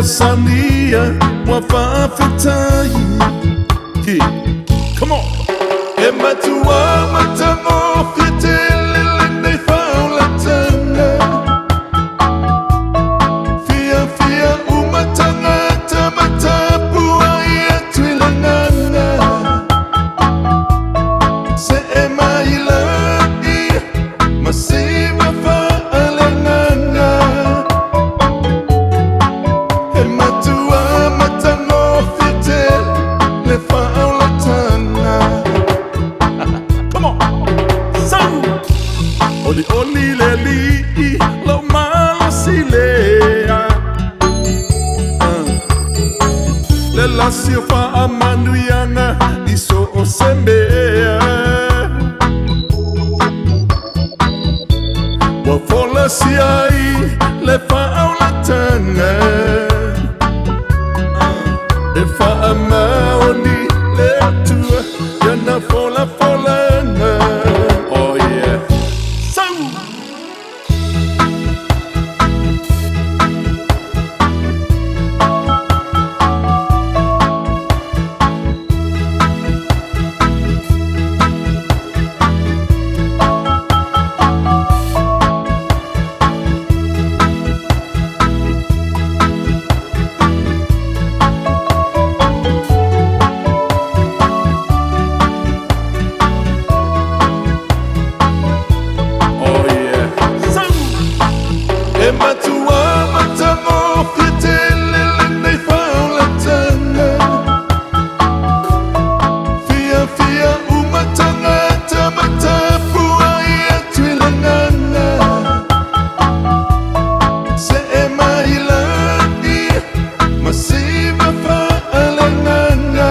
Sania, Wafafetai. Come on. Ematua, Matagofie, Lele, Taukatea. Fia, Umatangata, Matapuaia, Twilangana. Se emailani, Masiva Fa'alangana. Ematua, Matagofie, Le Fa'alatana. Come on. So, Oli Leli, Lo Malasilea. La Silva Amanduiana, Iso Osembea. Wafola Siai, Le Fa'alatana. E Fa'amaoni, Le Tua, Yana Fola. Oh yeah. So. Ematua, Matagofie, Lele, Taukatea. Fia, Umatangata, Matapuaia, Twilangana. Se emailani, Masiva Fa'alangana.